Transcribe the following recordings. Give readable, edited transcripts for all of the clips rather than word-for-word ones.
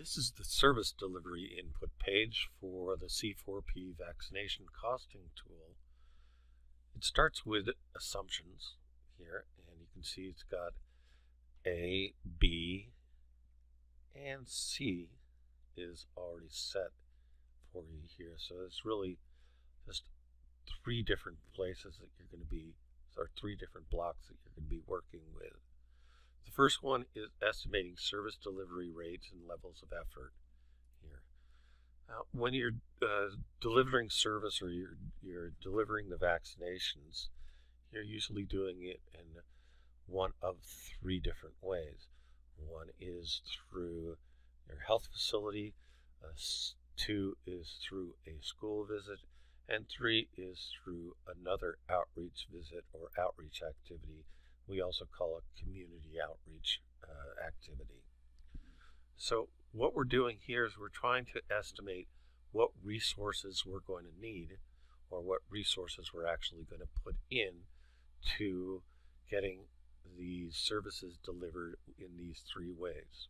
This is the service delivery input page for the C4p vaccination costing tool. It starts with assumptions here, and you can see it's got A, B, and C is already set for you here. So it's really just three different places that you're going to be, or three different blocks that you're going to be working with. The first one is estimating service delivery rates and levels of effort here. When you're delivering service or you're delivering the vaccinations, you're usually doing it in one of three different ways. One is through your health facility, two is through a school visit, and three is through another outreach visit or outreach activity. We also call it community outreach activity. So what we're doing here is we're trying to estimate what resources we're going to need, or what resources we're actually going to put in to getting these services delivered in these three ways.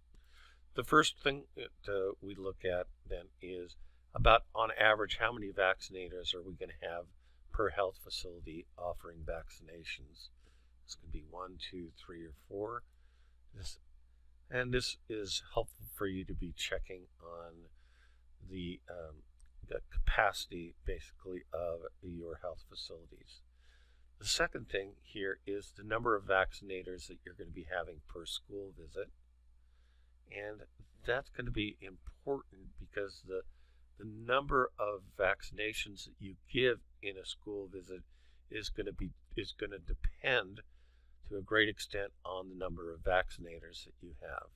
The first thing that we look at then is about, on average, how many vaccinators are we going to have per health facility offering vaccinations. This can be 1, 2, 3, or 4. This is helpful for you to be checking on the capacity, basically, of your health facilities. The second thing here is the number of vaccinators that you're going to be having per school visit. And that's going to be important because the number of vaccinations that you give in a school visit is going to depend to a great extent on the number of vaccinators that you have.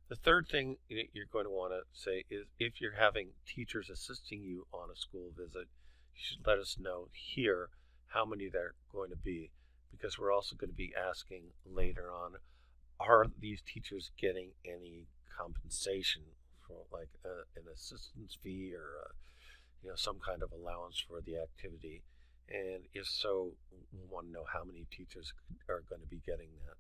The third thing that you're going to want to say is if you're having teachers assisting you on a school visit, you should let us know here how many there are going to be, because we're also going to be asking later on, are these teachers getting any compensation for, like an assistance fee or some kind of allowance for the activity? And if so, we want to know how many teachers are going to be getting that.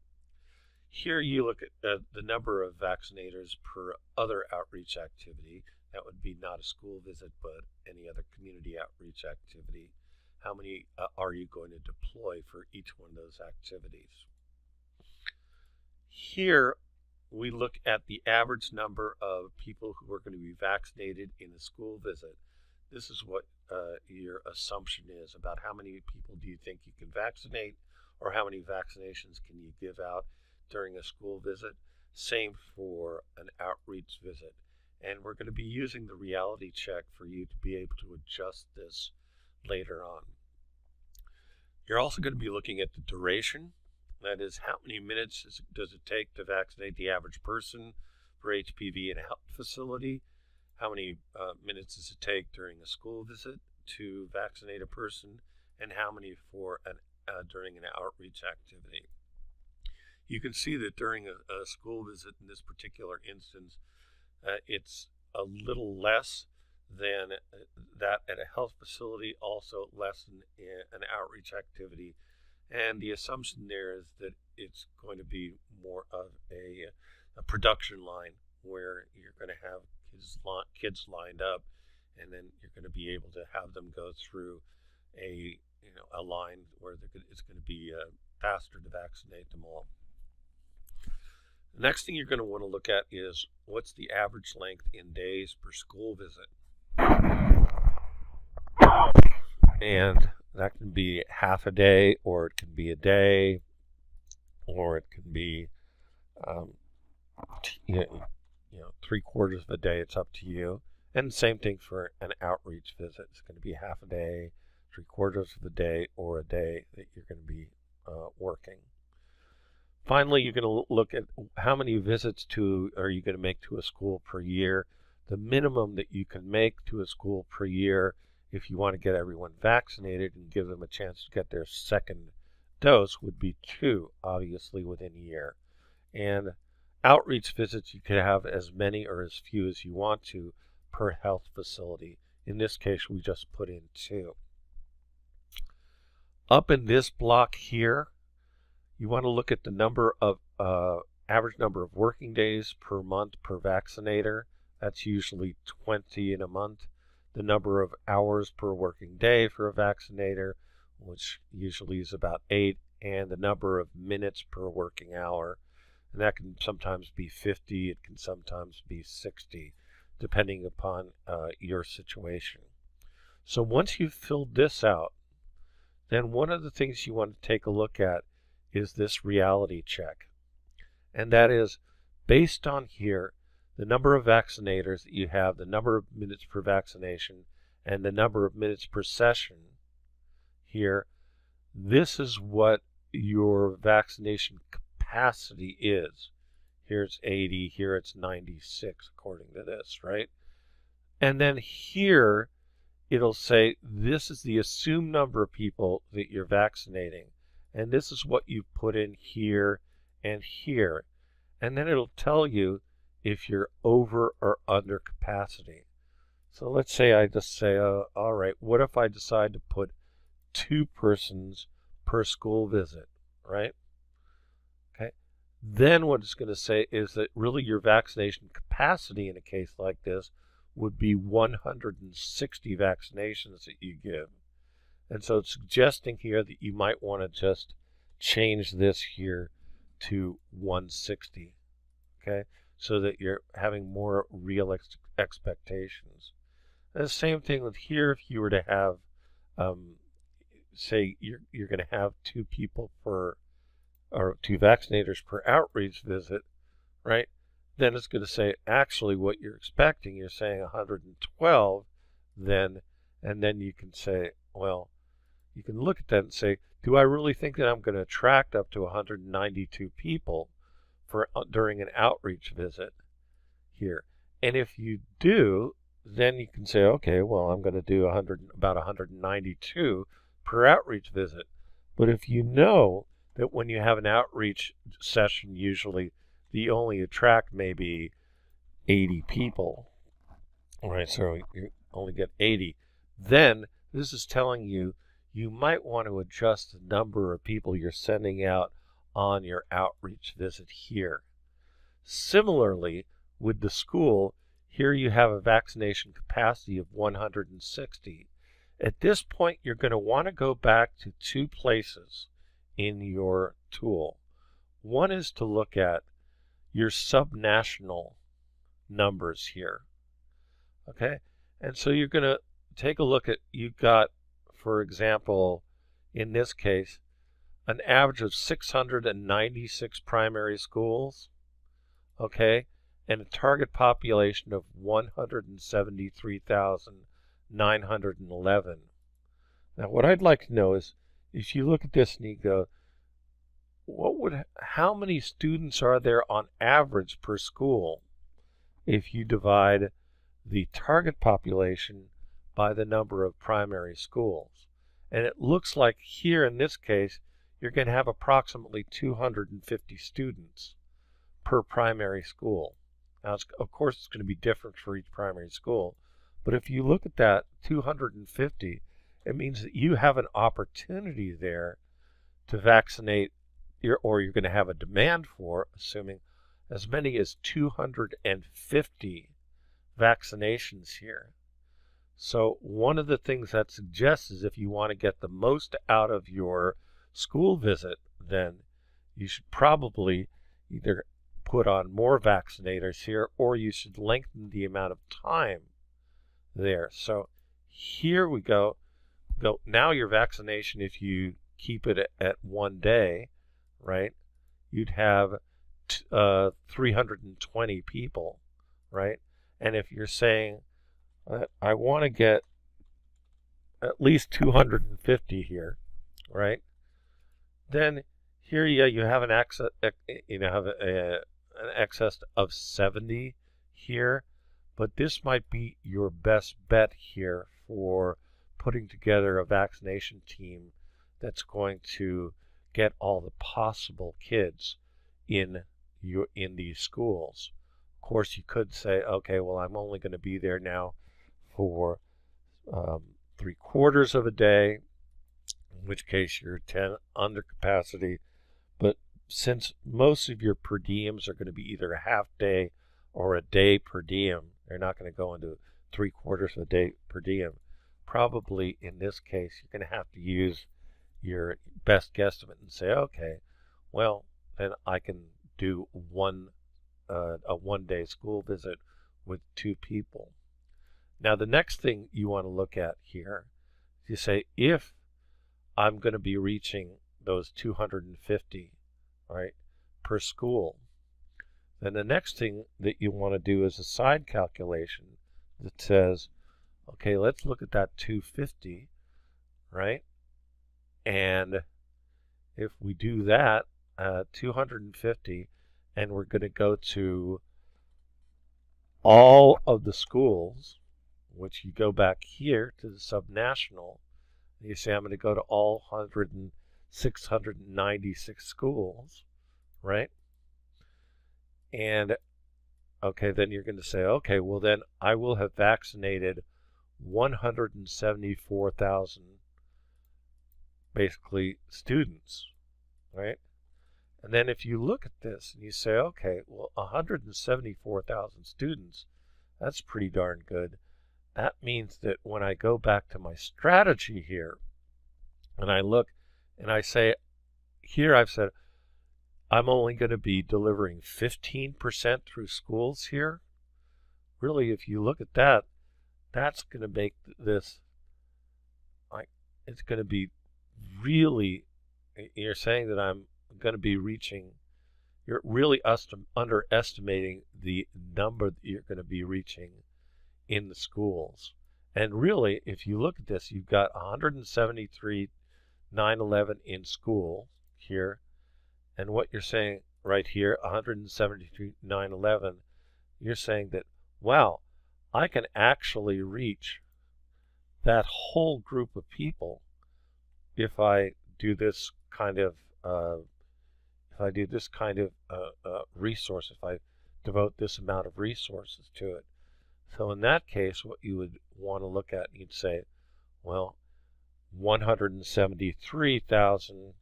Here you look at the number of vaccinators per other outreach activity. That would be not a school visit, but any other community outreach activity. How many are you going to deploy for each one of those activities? Here we look at the average number of people who are going to be vaccinated in a school visit. This is what your assumption is about how many people do you think you can vaccinate, or how many vaccinations can you give out during a school visit. Same for an outreach visit. And we're going to be using the reality check for you to be able to adjust this later on. You're also going to be looking at the duration. That is, how many minutes does it take to vaccinate the average person for HPV in a health facility? How many minutes does it take during a school visit to vaccinate a person? And how many for during an outreach activity? You can see that during a school visit in this particular instance, it's a little less than that at a health facility, also less than an outreach activity. And the assumption there is that it's going to be more of a production line where you're going to have kids lined up, and then you're going to be able to have them go through a line where it's going to be faster to vaccinate them all. The next thing you're going to want to look at is what's the average length in days per school visit. And that can be half a day, or it can be a day, or it can be 3/4 of a day. It's up to you. And the same thing for an outreach visit. It's going to be half a day, 3/4 of a day, or a day that you're going to be working. Finally, you're going to look at how many visits are you going to make to a school per year. The minimum that you can make to a school per year, if you want to get everyone vaccinated and give them a chance to get their second dose, would be 2, obviously, within a year. And outreach visits, you could have as many or as few as you want to per health facility. In this case, we just put in 2. Up in this block here, you want to look at the number of average number of working days per month per vaccinator. That's usually 20 in a month. The number of hours per working day for a vaccinator, which usually is about 8, and the number of minutes per working hour. And that can sometimes be 50, it can sometimes be 60, depending upon your situation. So once you've filled this out, then one of the things you want to take a look at is this reality check. And that is, based on here, the number of vaccinators that you have, the number of minutes per vaccination, and the number of minutes per session here, this is what your vaccination capacity is. Here it's 80, here it's 96 according to this, right? And then here it'll say this is the assumed number of people that you're vaccinating, and this is what you put in here and here. And then it'll tell you if you're over or under capacity. So let's say I just say, all right, what if I decide to put 2 persons per school visit, right? Okay. Then what it's going to say is that really your vaccination capacity in a case like this would be 160 vaccinations that you give. And so it's suggesting here that you might want to just change this here to 160, okay, so that you're having more real expectations. And the same thing with here, if you were to have, say you're going to have 2 people per, or 2 vaccinators per outreach visit, right? Then it's going to say actually what you're expecting. You're saying 112 then, and then you can say, well, you can look at that and say, do I really think that I'm going to attract up to 192 people for during an outreach visit here? And if you do, then you can say, okay, well, I'm going to do about 192 per outreach visit. But if you know that when you have an outreach session, usually you only attract maybe 80 people, right? So you only get 80. Then this is telling you you might want to adjust the number of people you're sending out on your outreach visit here. Similarly, with the school, here you have a vaccination capacity of 160. At this point, you're going to want to go back to 2 places in your tool. One is to look at your subnational numbers here, okay? And so you're going to take a look at, you've got, for example, in this case, an average of 696 primary schools, okay, and a target population of 173,911. Now, what I'd like to know is, if you look at this and you go, how many students are there on average per school if you divide the target population by the number of primary schools? And it looks like here in this case, you're going to have approximately 250 students per primary school. Now, of course, it's going to be different for each primary school, but if you look at that 250, it means that you have an opportunity there to vaccinate, or you're going to have a demand for, assuming as many as 250 vaccinations here. So one of the things that suggests is if you want to get the most out of your school visit, then you should probably either put on more vaccinators here, or you should lengthen the amount of time there. So here we go. Now your vaccination, if you keep it at 1 day, right, you'd have 320 people, right? And if you're saying, I want to get at least 250 here, right? Then here you have an excess, an excess of 70 here, but this might be your best bet here for putting together a vaccination team that's going to get all the possible kids in these schools. Of course, you could say, okay, well, I'm only going to be there now for 3/4 of a day, in which case you're 10 under capacity. But since most of your per diems are going to be either a half day or a day per diem, they're not going to go into 3/4 of a day per diem. Probably in this case, you're going to have to use your best guesstimate and say, okay, well, then I can do a 1-day school visit with 2 people. Now, the next thing you want to look at here, you say, if I'm going to be reaching those 250, right, per school, then the next thing that you want to do is a side calculation that says, okay, let's look at that 250, right? And if we do that, 250, and we're going to go to all of the schools, which you go back here to the subnational, and you say, I'm going to go to all 696 schools, right? And, okay, then you're going to say, okay, well then I will have vaccinated 174,000, basically, students, right? And then if you look at this and you say, okay, well, 174,000 students, that's pretty darn good. That means that when I go back to my strategy here, and I look and I say, here I've said, I'm only going to be delivering 15% through schools here. Really, if you look at that, that's going to make this, like, it's going to be really, you're saying that I'm going to be reaching, you're really underestimating the number that you're going to be reaching in the schools. And really, if you look at this, you've got 173,911 in school here, and what you're saying right here, 173,911, you're saying that, wow, I can actually reach that whole group of people if I do this kind of resource, if I devote this amount of resources to it. So in that case, what you would want to look at, you'd say, well, 173,000.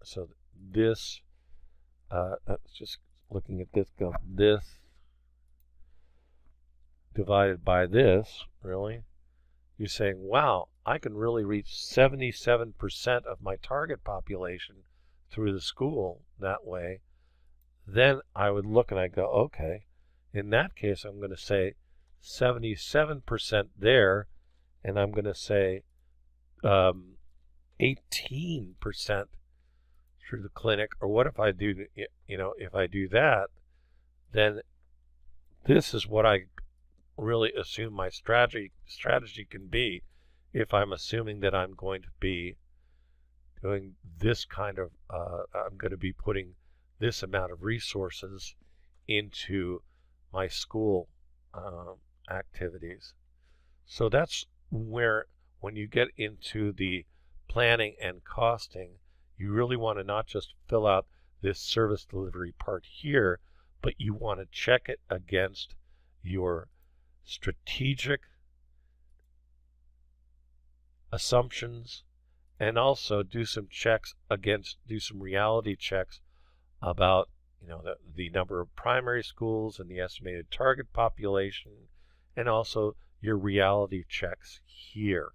So this, just looking at this, go this divided by this, really, you're saying, wow, I can really reach 77% of my target population through the school that way. Then I would look and I go, okay, in that case, I'm going to say 77% there, and I'm going to say 18% through the clinic. Or what if I do, if I do that, then this is what I really assume my strategy can be, if I'm assuming that I'm going to be doing this kind of, I'm going to be putting this amount of resources into my school activities. So that's where, when you get into the planning and costing, you really want to not just fill out this service delivery part here, but you want to check it against your strategic assumptions, and also do some reality checks about the number of primary schools and the estimated target population, and also your reality checks here.